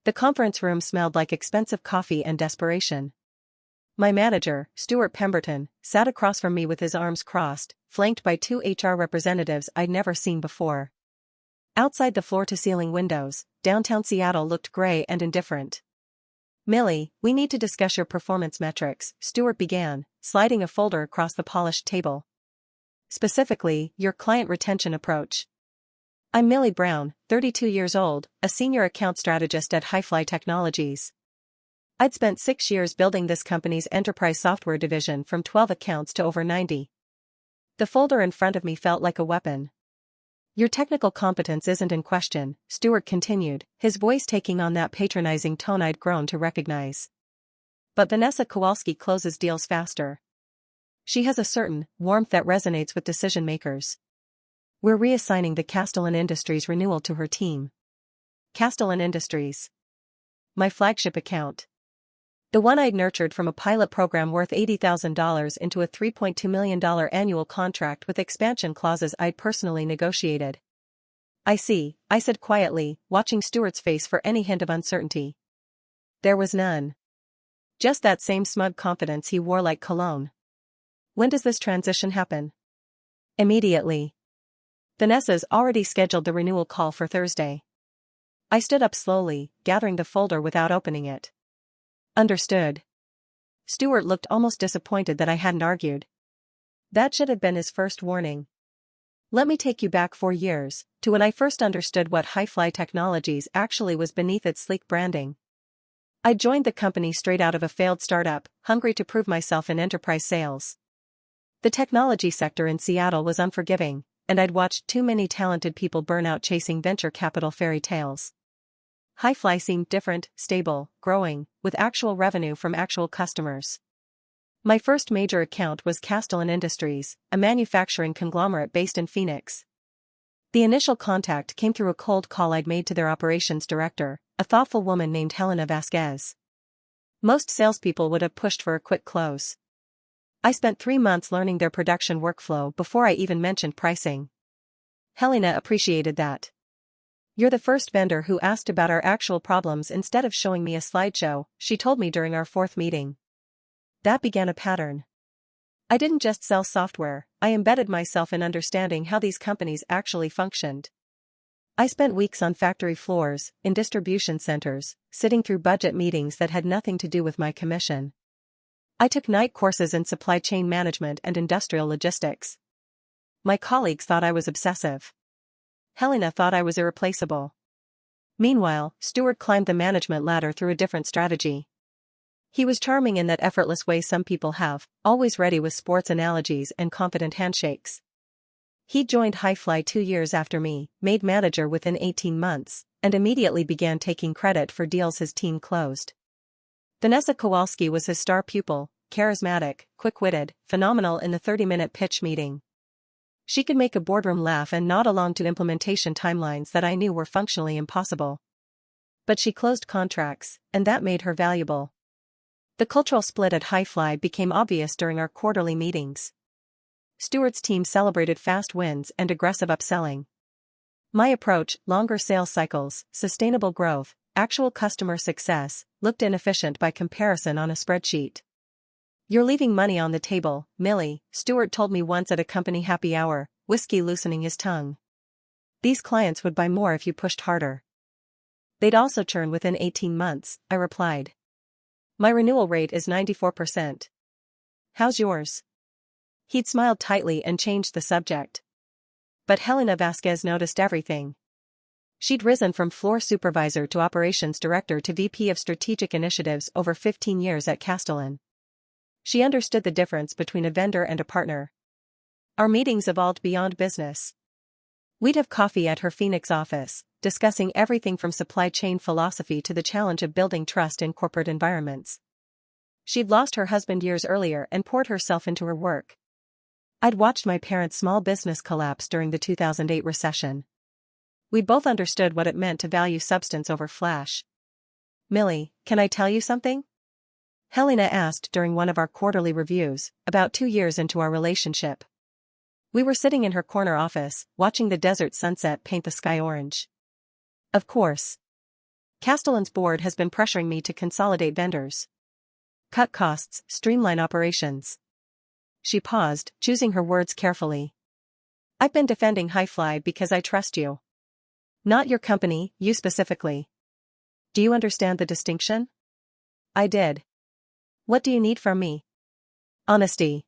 The conference room smelled like expensive coffee and desperation. My manager, Stuart Pemberton, sat across from me with his arms crossed, flanked by two HR representatives I'd never seen before. Outside the floor-to-ceiling windows, downtown Seattle looked gray and indifferent. "Millie, we need to discuss your performance metrics," Stuart began, sliding a folder across the polished table. "Specifically, your client retention approach." I'm Millie Brown, 32 years old, a senior account strategist at Highfly Technologies. I'd spent 6 years building this company's enterprise software division from 12 accounts to over 90. The folder in front of me felt like a weapon. "Your technical competence isn't in question," Stuart continued, his voice taking on that patronizing tone I'd grown to recognize. "But Vanessa Kowalski closes deals faster. She has a certain warmth that resonates with decision makers. We're reassigning the Castellan Industries renewal to her team." Castellan Industries. My flagship account. The one I'd nurtured from a pilot program worth $80,000 into a $3.2 million annual contract with expansion clauses I'd personally negotiated. "I see," I said quietly, watching Stuart's face for any hint of uncertainty. There was none. Just that same smug confidence he wore like cologne. "When does this transition happen?" "Immediately. Vanessa's already scheduled the renewal call for Thursday." I stood up slowly, gathering the folder without opening it. "Understood." Stuart looked almost disappointed that I hadn't argued. That should have been his first warning. Let me take you back 4 years, to when I first understood what Highfly Technologies actually was beneath its sleek branding. I joined the company straight out of a failed startup, hungry to prove myself in enterprise sales. The technology sector in Seattle was unforgiving, and I'd watched too many talented people burn out chasing venture capital fairy tales. Highfly seemed different, stable, growing, with actual revenue from actual customers. My first major account was Castellan Industries, a manufacturing conglomerate based in Phoenix. The initial contact came through a cold call I'd made to their operations director, a thoughtful woman named Helena Vasquez. Most salespeople would have pushed for a quick close. I spent 3 months learning their production workflow before I even mentioned pricing. Helena appreciated that. "You're the first vendor who asked about our actual problems instead of showing me a slideshow," she told me during our 4th meeting. That began a pattern. I didn't just sell software, I embedded myself in understanding how these companies actually functioned. I spent weeks on factory floors, in distribution centers, sitting through budget meetings that had nothing to do with my commission. I took night courses in supply chain management and industrial logistics. My colleagues thought I was obsessive. Helena thought I was irreplaceable. Meanwhile, Stuart climbed the management ladder through a different strategy. He was charming in that effortless way some people have, always ready with sports analogies and confident handshakes. He joined Highfly 2 years after me, made manager within 18 months, and immediately began taking credit for deals his team closed. Vanessa Kowalski was his star pupil, charismatic, quick-witted, phenomenal in the 30-minute pitch meeting. She could make a boardroom laugh and nod along to implementation timelines that I knew were functionally impossible. But she closed contracts, and that made her valuable. The cultural split at Highfly became obvious during our quarterly meetings. Stuart's team celebrated fast wins and aggressive upselling. My approach, longer sales cycles, sustainable growth, actual customer success, looked inefficient by comparison on a spreadsheet. "You're leaving money on the table, Millie," Stuart told me once at a company happy hour, whiskey loosening his tongue. "These clients would buy more if you pushed harder." "They'd also churn within 18 months, I replied. "My renewal rate is 94%. How's yours?" He'd smiled tightly and changed the subject. But Helena Vasquez noticed everything. She'd risen from floor supervisor to operations director to VP of strategic initiatives over 15 years at Castellan. She understood the difference between a vendor and a partner. Our meetings evolved beyond business. We'd have coffee at her Phoenix office, discussing everything from supply chain philosophy to the challenge of building trust in corporate environments. She'd lost her husband years earlier and poured herself into her work. I'd watched my parents' small business collapse during the 2008 recession. We both understood what it meant to value substance over flash. "Millie, can I tell you something?" Helena asked during one of our quarterly reviews, about 2 years into our relationship. We were sitting in her corner office, watching the desert sunset paint the sky orange. "Of course." Castellan's board has been pressuring me to consolidate vendors, cut costs, streamline operations. She paused, choosing her words carefully. I've been defending Highfly because I trust you. Not your company, you specifically. Do you understand the distinction? I did. What do you need from me? Honesty.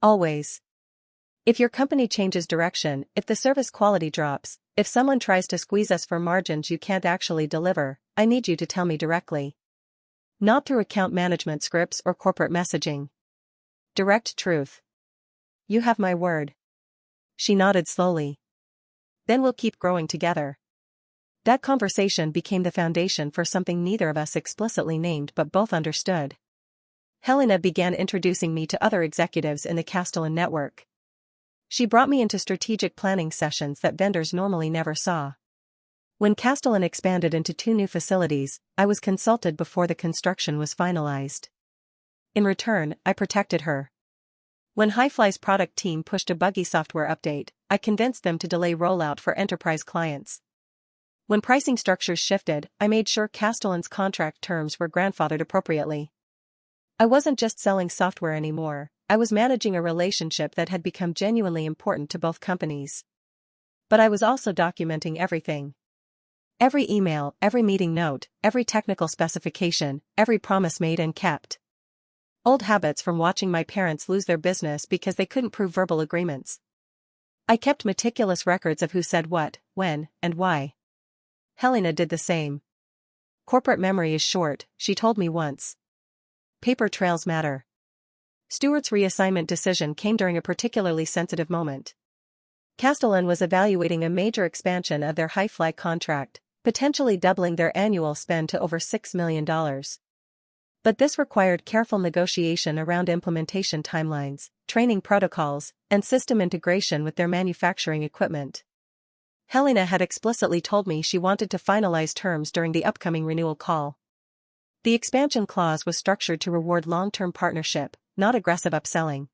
Always. If your company changes direction, if the service quality drops, if someone tries to squeeze us for margins you can't actually deliver, I need you to tell me directly. Not through account management scripts or corporate messaging. Direct truth. You have my word. She nodded slowly. Then we'll keep growing together. That conversation became the foundation for something neither of us explicitly named but both understood. Helena began introducing me to other executives in the Castellan network. She brought me into strategic planning sessions that vendors normally never saw. When Castellan expanded into 2 new facilities, I was consulted before the construction was finalized. In return, I protected her. When Highfly's product team pushed a buggy software update, I convinced them to delay rollout for enterprise clients. When pricing structures shifted, I made sure Castellan's contract terms were grandfathered appropriately. I wasn't just selling software anymore, I was managing a relationship that had become genuinely important to both companies. But I was also documenting everything. Every email, every meeting note, every technical specification, every promise made and kept. Old habits from watching my parents lose their business because they couldn't prove verbal agreements. I kept meticulous records of who said what, when, and why. Helena did the same. Corporate memory is short, she told me once. Paper trails matter. Stewart's reassignment decision came during a particularly sensitive moment. Castellan was evaluating a major expansion of their Highfly contract, potentially doubling their annual spend to over $6 million. But this required careful negotiation around implementation timelines, training protocols, and system integration with their manufacturing equipment. Helena had explicitly told me she wanted to finalize terms during the upcoming renewal call. The expansion clause was structured to reward long-term partnership, not aggressive upselling.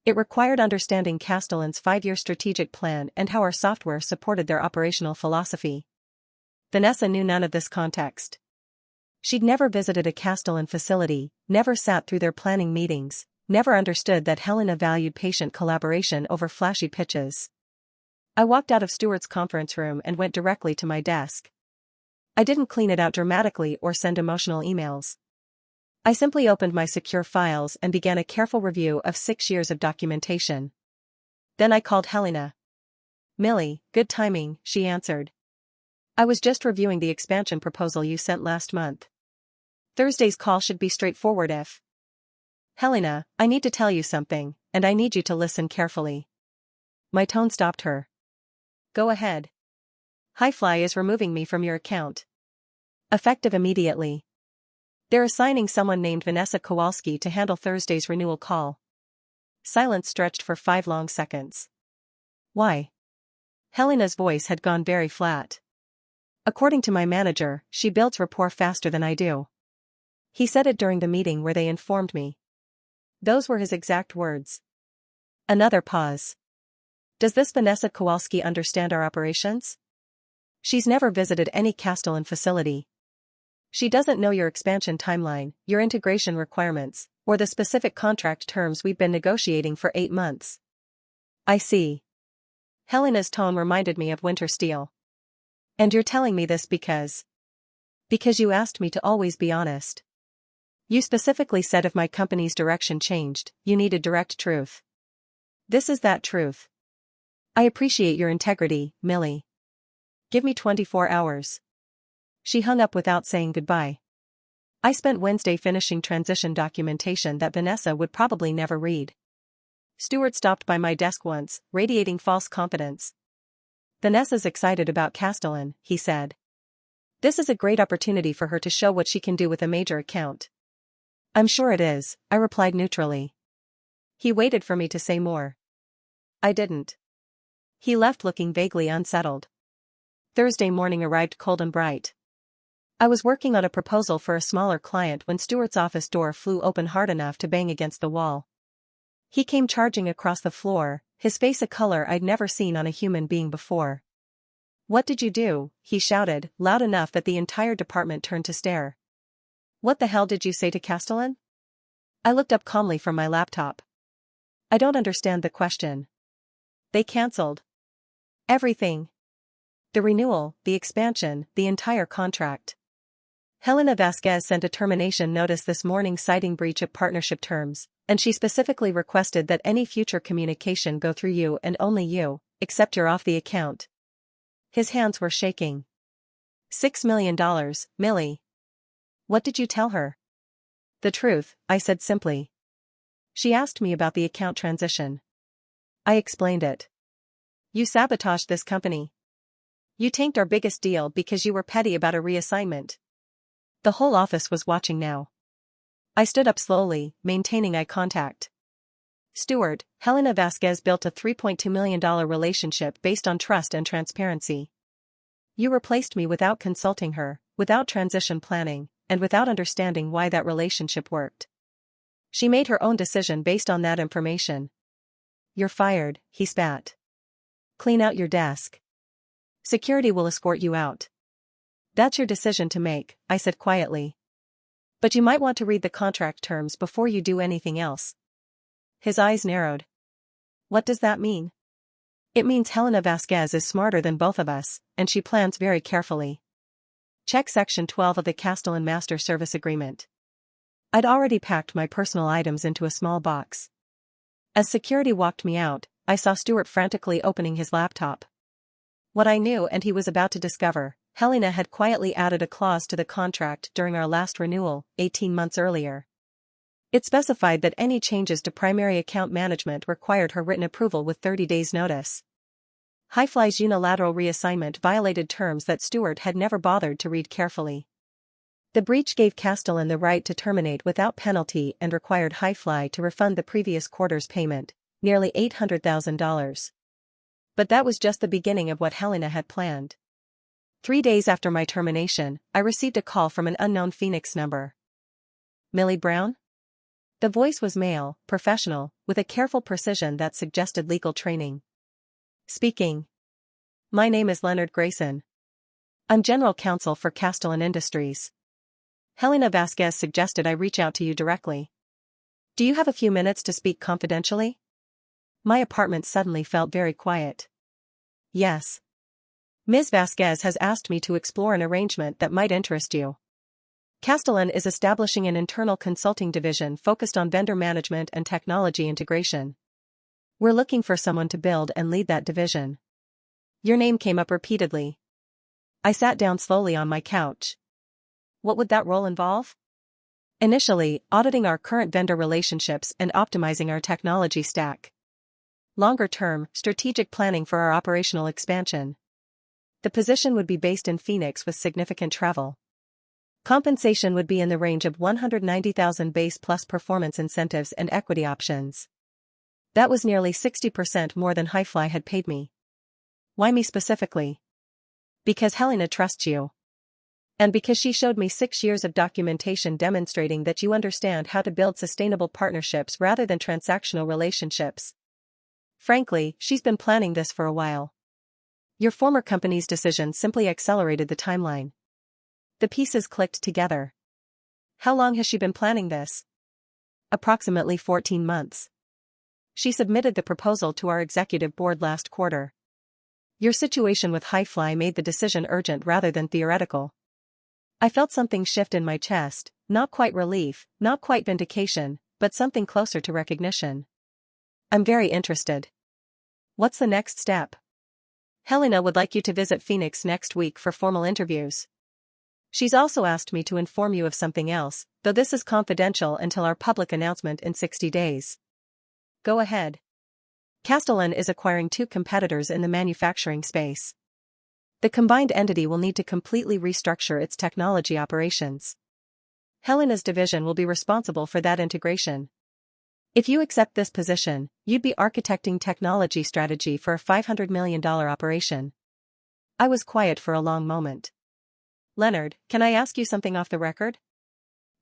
It required understanding Castellan's 5-year strategic plan and how our software supported their operational philosophy. Vanessa knew none of this context. She'd never visited a Castellan facility, never sat through their planning meetings, never understood that Helena valued patient collaboration over flashy pitches. I walked out of Stewart's conference room and went directly to my desk. I didn't clean it out dramatically or send emotional emails. I simply opened my secure files and began a careful review of 6 years of documentation. Then I called Helena. Millie, good timing, she answered. I was just reviewing the expansion proposal you sent last month. Thursday's call should be straightforward if. Helena, I need to tell you something, and I need you to listen carefully. My tone stopped her. Go ahead. Highfly is removing me from your account. Effective immediately. They're assigning someone named Vanessa Kowalski to handle Thursday's renewal call. Silence stretched for 5 long seconds. Why? Helena's voice had gone very flat. According to my manager, she builds rapport faster than I do. He said it during the meeting where they informed me. Those were his exact words. Another pause. Does this Vanessa Kowalski understand our operations? She's never visited any Castellan facility. She doesn't know your expansion timeline, your integration requirements, or the specific contract terms we've been negotiating for 8 months. I see. Helena's tone reminded me of Winter Steel. And you're telling me this because you asked me to always be honest. You specifically said if my company's direction changed, you needed direct truth. This is that truth. I appreciate your integrity, Millie. Give me 24 hours. She hung up without saying goodbye. I spent Wednesday finishing transition documentation that Vanessa would probably never read. Stewart stopped by my desk once, radiating false confidence. Vanessa's excited about Castellan, he said. This is a great opportunity for her to show what she can do with a major account. I'm sure it is, I replied neutrally. He waited for me to say more. I didn't. He left looking vaguely unsettled. Thursday morning arrived cold and bright. I was working on a proposal for a smaller client when Stewart's office door flew open hard enough to bang against the wall. He came charging across the floor, his face a color I'd never seen on a human being before. "What did you do?" he shouted, loud enough that the entire department turned to stare. "What the hell did you say to Castellan?" I looked up calmly from my laptop. "I don't understand the question." "They cancelled everything. The renewal, the expansion, the entire contract. Helena Vasquez sent a termination notice this morning citing breach of partnership terms, and she specifically requested that any future communication go through you and only you, except you're off the account." His hands were shaking. $6 million, Millie. "What did you tell her?" "The truth," I said simply. "She asked me about the account transition. I explained it. You sabotaged this company. You tanked our biggest deal because you were petty about a reassignment." The whole office was watching now. I stood up slowly, maintaining eye contact. "Stewart, Helena Vasquez built a $3.2 million relationship based on trust and transparency. You replaced me without consulting her, without transition planning, and without understanding why that relationship worked. She made her own decision based on that information. You're fired," he spat. "Clean out your desk. Security will escort you out." "That's your decision to make," I said quietly. "But you might want to read the contract terms before you do anything else." His eyes narrowed. "What does that mean?" "It means Helena Vasquez is smarter than both of us, and she plans very carefully. Check Section 12 of the Castellan Master Service Agreement." I'd already packed my personal items into a small box. As security walked me out, I saw Stewart frantically opening his laptop. What I knew and he was about to discover: Helena had quietly added a clause to the contract during our last renewal, 18 months earlier. It specified that any changes to primary account management required her written approval with 30 days' notice. Highfly's unilateral reassignment violated terms that Stewart had never bothered to read carefully. The breach gave Castellan the right to terminate without penalty and required Highfly to refund the previous quarter's payment, nearly $800,000. But that was just the beginning of what Helena had planned. 3 days after my termination, I received a call from an unknown Phoenix number. "Millie Brown?" The voice was male, professional, with a careful precision that suggested legal training. "Speaking. My name is Leonard Grayson. I'm General Counsel for Castellan Industries. Helena Vasquez suggested I reach out to you directly. Do you have a few minutes to speak confidentially?" My apartment suddenly felt very quiet. "Yes. Ms. Vasquez has asked me to explore an arrangement that might interest you. Castellan is establishing an internal consulting division focused on vendor management and technology integration. We're looking for someone to build and lead that division. Your name came up repeatedly." I sat down slowly on my couch. "What would that role involve?" "Initially, auditing our current vendor relationships and optimizing our technology stack. Longer term, strategic planning for our operational expansion. The position would be based in Phoenix with significant travel. Compensation would be in the range of $190,000 base plus performance incentives and equity options. That was nearly 60% more than Highfly had paid me." "Why me specifically?" "Because Helena trusts you. And because she showed me 6 years of documentation demonstrating that you understand how to build sustainable partnerships rather than transactional relationships. Frankly, she's been planning this for a while. Your former company's decision simply accelerated the timeline." The pieces clicked together. "How long has she been planning this?" "Approximately 14 months. She submitted the proposal to our executive board last quarter. Your situation with Highfly made the decision urgent rather than theoretical." I felt something shift in my chest, not quite relief, not quite vindication, but something closer to recognition. "I'm very interested. What's the next step?" "Helena would like you to visit Phoenix next week for formal interviews. She's also asked me to inform you of something else, though this is confidential until our public announcement in 60 days. "Go ahead." Castellan is acquiring 2 competitors in the manufacturing space. The combined entity will need to completely restructure its technology operations. Helena's division will be responsible for that integration. If you accept this position, you'd be architecting technology strategy for a $500 million operation. I was quiet for a long moment. "Leonard, can I ask you something off the record?"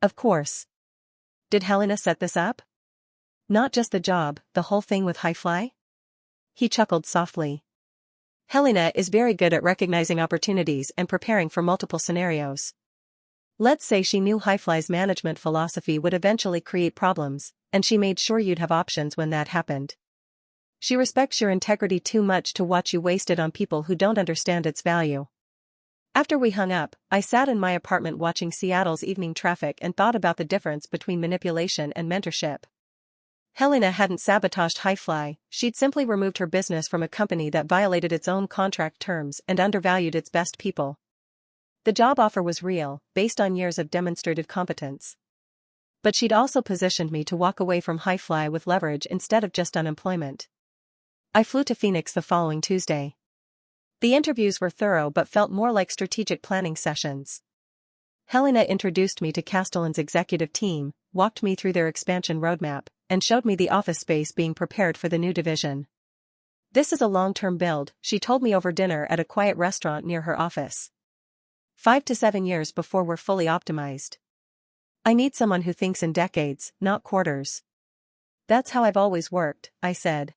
"Of course. Did Helena set this up?" "Not just the job, the whole thing with Highfly?" He chuckled softly. Helena is very good at recognizing opportunities and preparing for multiple scenarios. Let's say she knew Highfly's management philosophy would eventually create problems, and she made sure you'd have options when that happened. She respects your integrity too much to watch you waste it on people who don't understand its value. After we hung up, I sat in my apartment watching Seattle's evening traffic and thought about the difference between manipulation and mentorship. Helena hadn't sabotaged Highfly, she'd simply removed her business from a company that violated its own contract terms and undervalued its best people. The job offer was real, based on years of demonstrated competence. But she'd also positioned me to walk away from Highfly with leverage instead of just unemployment. I flew to Phoenix the following Tuesday. The interviews were thorough but felt more like strategic planning sessions. Helena introduced me to Castellan's executive team, walked me through their expansion roadmap, and showed me the office space being prepared for the new division. This is a long-term build, she told me over dinner at a quiet restaurant near her office. 5 to 7 years before we're fully optimized. I need someone who thinks in decades, not quarters. That's how I've always worked, I said.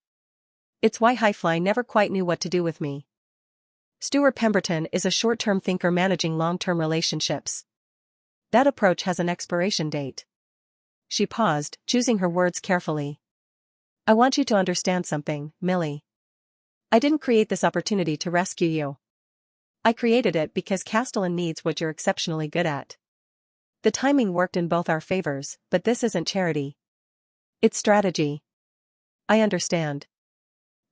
It's why Highfly never quite knew what to do with me. Stewart Pemberton is a short-term thinker managing long-term relationships. That approach has an expiration date. She paused, choosing her words carefully. I want you to understand something, Millie. I didn't create this opportunity to rescue you. I created it because Castellan needs what you're exceptionally good at. The timing worked in both our favors, but this isn't charity. It's strategy. I understand.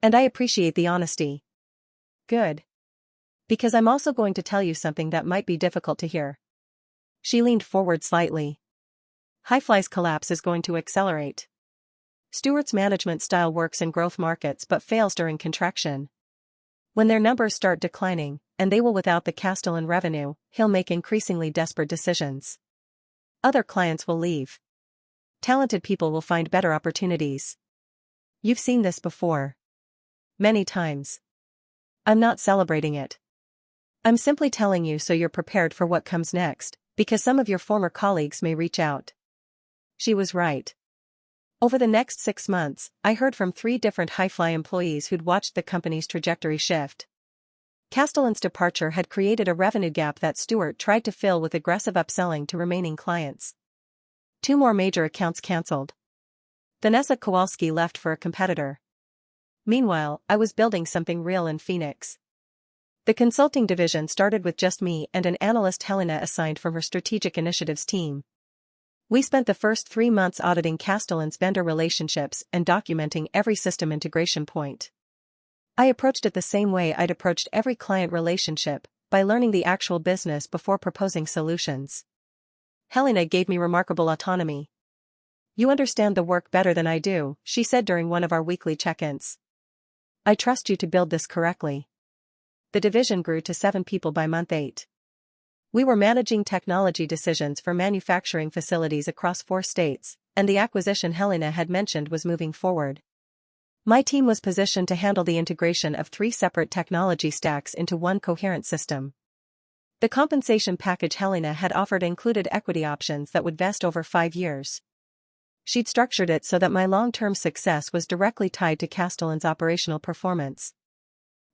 And I appreciate the honesty. Good. Because I'm also going to tell you something that might be difficult to hear. She leaned forward slightly. Highfly's collapse is going to accelerate. Stewart's management style works in growth markets but fails during contraction. When their numbers start declining, and they will without the Castellan revenue, he'll make increasingly desperate decisions. Other clients will leave. Talented people will find better opportunities. You've seen this before. Many times. I'm not celebrating it. I'm simply telling you so you're prepared for what comes next, because some of your former colleagues may reach out. She was right. Over the next 6 months, I heard from 3 different Highfly employees who'd watched the company's trajectory shift. Castellan's departure had created a revenue gap that Stewart tried to fill with aggressive upselling to remaining clients. 2 more major accounts cancelled. Vanessa Kowalski left for a competitor. Meanwhile, I was building something real in Phoenix. The consulting division started with just me and an analyst Helena assigned from her strategic initiatives team. We spent the first 3 months auditing Castellan's vendor relationships and documenting every system integration point. I approached it the same way I'd approached every client relationship, by learning the actual business before proposing solutions. Helena gave me remarkable autonomy. You understand the work better than I do, she said during one of our weekly check-ins. I trust you to build this correctly. The division grew to 7 people by month 8. We were managing technology decisions for manufacturing facilities across 4 states, and the acquisition Helena had mentioned was moving forward. My team was positioned to handle the integration of 3 separate technology stacks into one coherent system. The compensation package Helena had offered included equity options that would vest over 5 years. She'd structured it so that my long-term success was directly tied to Castellan's operational performance.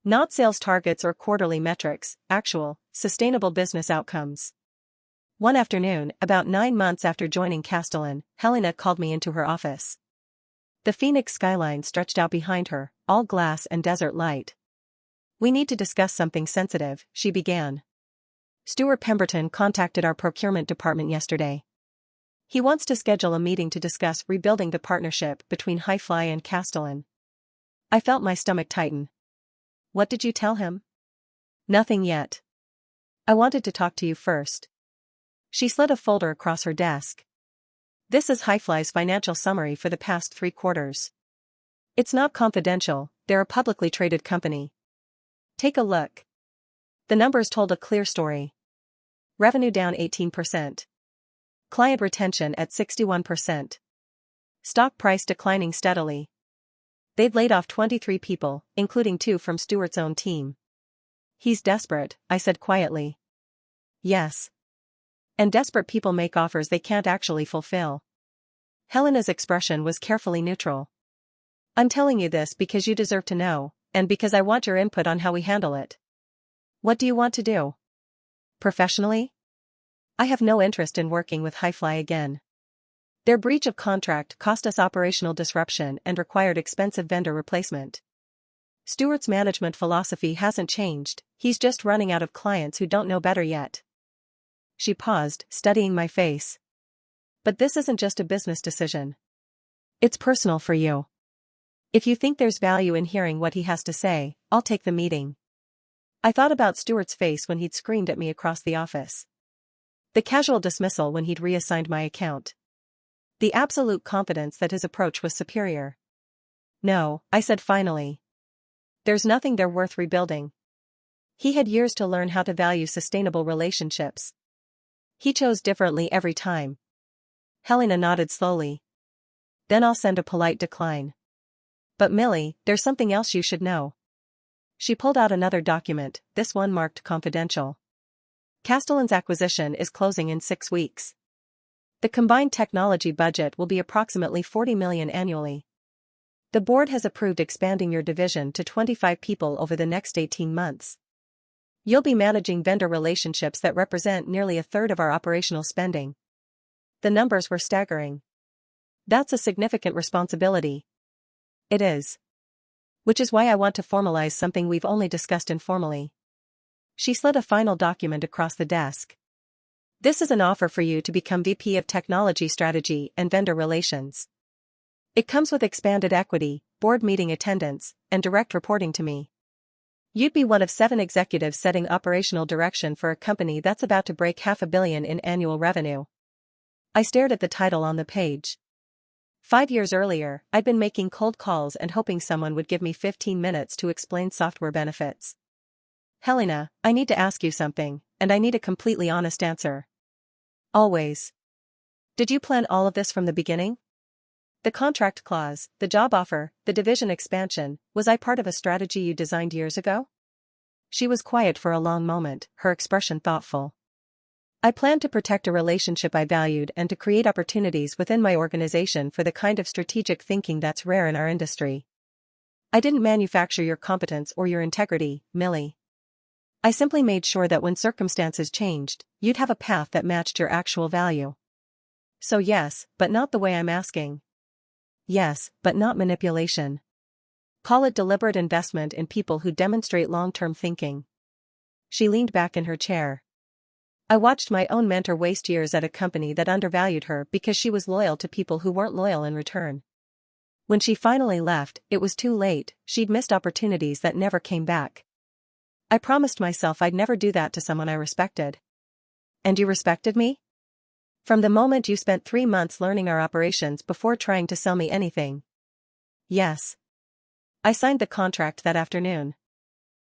Not sales targets or quarterly metrics, actual, sustainable business outcomes. One afternoon, about 9 months after joining Castellan, Helena called me into her office. The Phoenix skyline stretched out behind her, all glass and desert light. We need to discuss something sensitive, she began. Stewart Pemberton contacted our procurement department yesterday. He wants to schedule a meeting to discuss rebuilding the partnership between Highfly and Castellan. I felt my stomach tighten. What did you tell him? Nothing yet. I wanted to talk to you first. She slid a folder across her desk. This is Highfly's financial summary for the past 3 quarters. It's not confidential, they're a publicly traded company. Take a look. The numbers told a clear story. Revenue down 18%. Client retention at 61%. Stock price declining steadily. They'd laid off 23 people, including 2 from Stewart's own team. He's desperate, I said quietly. Yes. And desperate people make offers they can't actually fulfill. Helena's expression was carefully neutral. I'm telling you this because you deserve to know, And because I want your input on how we handle it. What do you want to do? Professionally? I have no interest in working with Highfly again. Their breach of contract cost us operational disruption and required expensive vendor replacement. Stewart's management philosophy hasn't changed, he's just running out of clients who don't know better yet. She paused, studying my face. But this isn't just a business decision. It's personal for you. If you think there's value in hearing what he has to say, I'll take the meeting. I thought about Stewart's face when he'd screamed at me across the office. The casual dismissal when he'd reassigned my account. The absolute confidence that his approach was superior. No, I said finally. There's nothing there worth rebuilding. He had years to learn how to value sustainable relationships. He chose differently every time. Helena nodded slowly. Then I'll send a polite decline. But Millie, there's something else you should know. She pulled out another document, this one marked confidential. Castellan's acquisition is closing in 6 weeks. The combined technology budget will be approximately $40 million annually. The board has approved expanding your division to 25 people over the next 18 months. You'll be managing vendor relationships that represent nearly a third of our operational spending. The numbers were staggering. That's a significant responsibility. It is. Which is why I want to formalize something we've only discussed informally. She slid a final document across the desk. This is an offer for you to become VP of Technology Strategy and Vendor Relations. It comes with expanded equity, board meeting attendance, and direct reporting to me. You'd be one of 7 executives setting operational direction for a company that's about to break $500 million in annual revenue. I stared at the title on the page. 5 years earlier, I'd been making cold calls and hoping someone would give me 15 minutes to explain software benefits. Helena, I need to ask you something, and I need a completely honest answer. Always. Did you plan all of this from the beginning? The contract clause, the job offer, the division expansion, was I part of a strategy you designed years ago? She was quiet for a long moment, her expression thoughtful. I planned to protect a relationship I valued and to create opportunities within my organization for the kind of strategic thinking that's rare in our industry. I didn't manufacture your competence or your integrity, Millie. I simply made sure that when circumstances changed, you'd have a path that matched your actual value. So yes, but not the way I'm asking. Yes, but not manipulation. Call it deliberate investment in people who demonstrate long-term thinking. She leaned back in her chair. I watched my own mentor waste years at a company that undervalued her because she was loyal to people who weren't loyal in return. When she finally left, it was too late, she'd missed opportunities that never came back. I promised myself I'd never do that to someone I respected. And you respected me? From the moment you spent 3 months learning our operations before trying to sell me anything. Yes. I signed the contract that afternoon.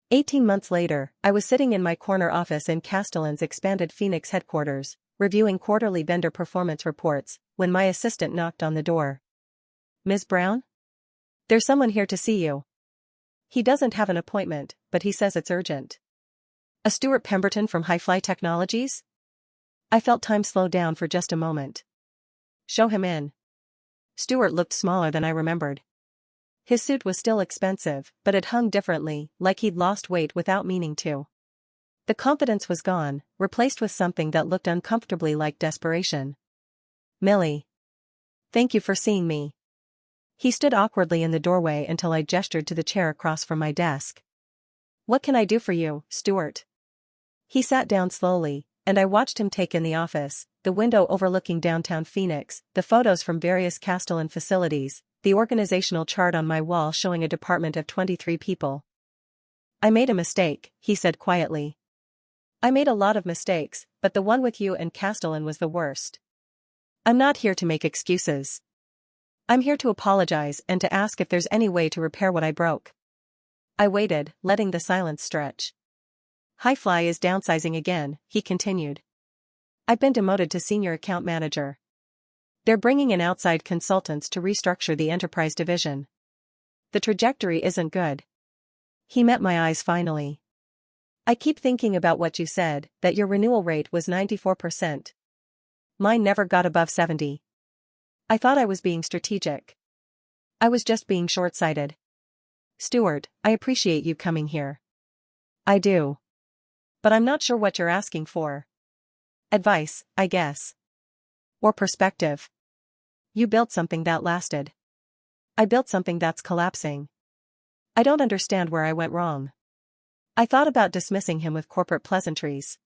18 months later, I was sitting in my corner office in Castellan's expanded Phoenix headquarters, reviewing quarterly vendor performance reports, when my assistant knocked on the door. Ms. Brown? There's someone here to see you. He doesn't have an appointment, but he says it's urgent. A Stewart Pemberton from Highfly Technologies? I felt time slow down for just a moment. Show him in. Stewart looked smaller than I remembered. His suit was still expensive, but it hung differently, like he'd lost weight without meaning to. The confidence was gone, replaced with something that looked uncomfortably like desperation. Millie. Thank you for seeing me. He stood awkwardly in the doorway until I gestured to the chair across from my desk. What can I do for you, Stewart? He sat down slowly, and I watched him take in the office, the window overlooking downtown Phoenix, the photos from various Castellan facilities, the organizational chart on my wall showing a department of 23 people. I made a mistake, he said quietly. I made a lot of mistakes, but the one with you and Castellan was the worst. I'm not here to make excuses. I'm here to apologize and to ask if there's any way to repair what I broke. I waited, letting the silence stretch. Highfly is downsizing again, he continued. I've been demoted to senior account manager. They're bringing in outside consultants to restructure the enterprise division. The trajectory isn't good. He met my eyes finally. I keep thinking about what you said, that your renewal rate was 94%. Mine never got above 70. I thought I was being strategic. I was just being short-sighted. Stewart, I appreciate you coming here. I do. But I'm not sure what you're asking for. Advice, I guess. Or perspective. You built something that lasted. I built something that's collapsing. I don't understand where I went wrong. I thought about dismissing him with corporate pleasantries.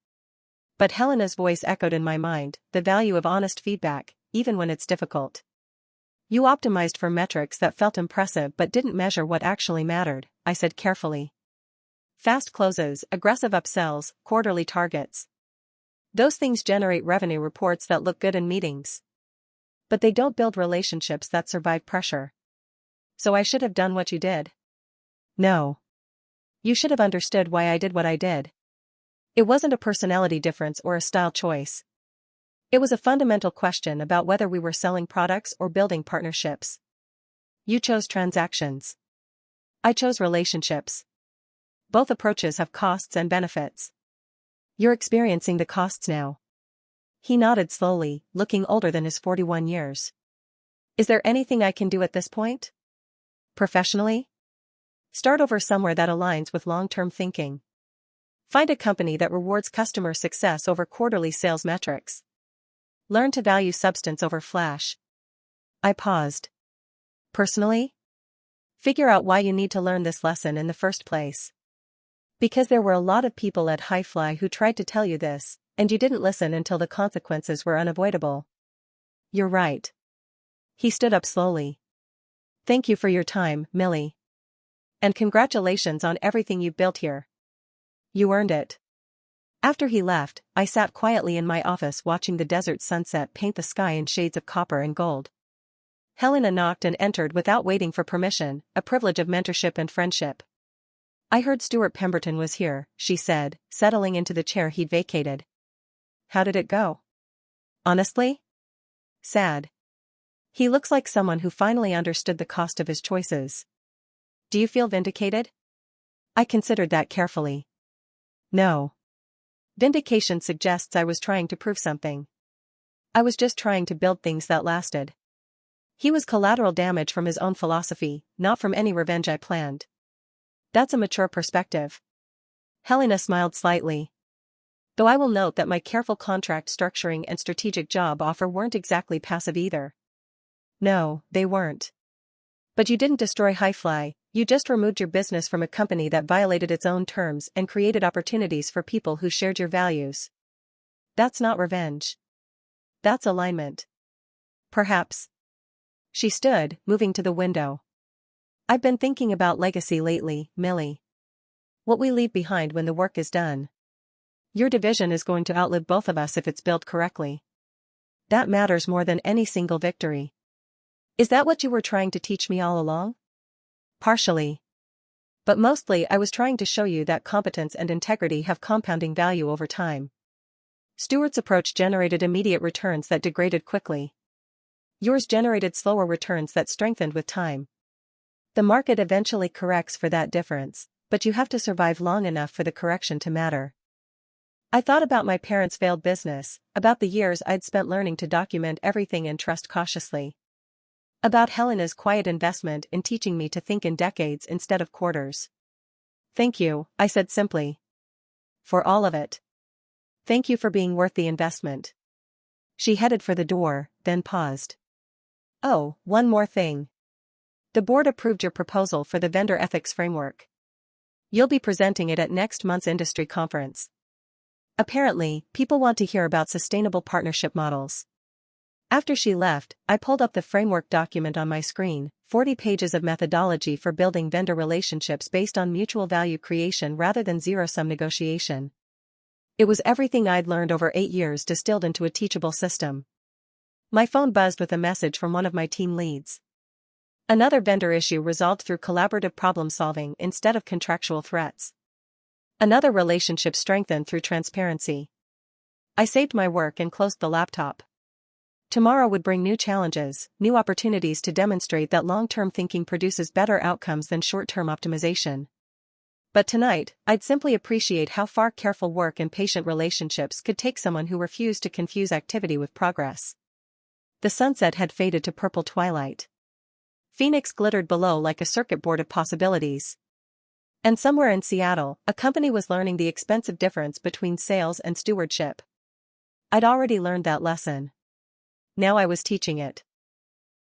But Helena's voice echoed in my mind, the value of honest feedback, even when it's difficult. You optimized for metrics that felt impressive but didn't measure what actually mattered, I said carefully. Fast closes, aggressive upsells, quarterly targets. Those things generate revenue reports that look good in meetings. But they don't build relationships that survive pressure. So I should have done what you did. No. You should have understood why I did what I did. It wasn't a personality difference or a style choice. It was a fundamental question about whether we were selling products or building partnerships. You chose transactions. I chose relationships. Both approaches have costs and benefits. You're experiencing the costs now. He nodded slowly, looking older than his 41 years. Is there anything I can do at this point? Professionally? Start over somewhere that aligns with long-term thinking. Find a company that rewards customer success over quarterly sales metrics. Learn to value substance over flash. I paused. Personally? Figure out why you need to learn this lesson in the first place. Because there were a lot of people at Highfly who tried to tell you this, and you didn't listen until the consequences were unavoidable. You're right. He stood up slowly. Thank you for your time, Millie. And congratulations on everything you've built here. You earned it. After he left, I sat quietly in my office watching the desert sunset paint the sky in shades of copper and gold. Helena knocked and entered without waiting for permission, a privilege of mentorship and friendship. I heard Stewart Pemberton was here, she said, settling into the chair he'd vacated. How did it go? Honestly? Sad. He looks like someone who finally understood the cost of his choices. Do you feel vindicated? I considered that carefully. No. Vindication suggests I was trying to prove something. I was just trying to build things that lasted. He was collateral damage from his own philosophy, not from any revenge I planned. That's a mature perspective. Helena smiled slightly. Though I will note that my careful contract structuring and strategic job offer weren't exactly passive either. No, they weren't. But you didn't destroy Highfly, you just removed your business from a company that violated its own terms and created opportunities for people who shared your values. That's not revenge. That's alignment. Perhaps. She stood, moving to the window. I've been thinking about legacy lately, Millie. What we leave behind when the work is done. Your division is going to outlive both of us if it's built correctly. That matters more than any single victory. Is that what you were trying to teach me all along? Partially. But mostly I was trying to show you that competence and integrity have compounding value over time. Stewart's approach generated immediate returns that degraded quickly. Yours generated slower returns that strengthened with time. The market eventually corrects for that difference, but you have to survive long enough for the correction to matter. I thought about my parents' failed business, about the years I'd spent learning to document everything and trust cautiously. About Helena's quiet investment in teaching me to think in decades instead of quarters. Thank you, I said simply. For all of it. Thank you for being worth the investment. She headed for the door, then paused. Oh, one more thing. The board approved your proposal for the vendor ethics framework. You'll be presenting it at next month's industry conference. Apparently, people want to hear about sustainable partnership models. After she left, I pulled up the framework document on my screen, 40 pages of methodology for building vendor relationships based on mutual value creation rather than zero-sum negotiation. It was everything I'd learned over 8 years distilled into a teachable system. My phone buzzed with a message from one of my team leads. Another vendor issue resolved through collaborative problem-solving instead of contractual threats. Another relationship strengthened through transparency. I saved my work and closed the laptop. Tomorrow would bring new challenges, new opportunities to demonstrate that long-term thinking produces better outcomes than short-term optimization. But tonight, I'd simply appreciate how far careful work and patient relationships could take someone who refused to confuse activity with progress. The sunset had faded to purple twilight. Phoenix glittered below like a circuit board of possibilities. And somewhere in Seattle, a company was learning the expensive difference between sales and stewardship. I'd already learned that lesson. Now I was teaching it.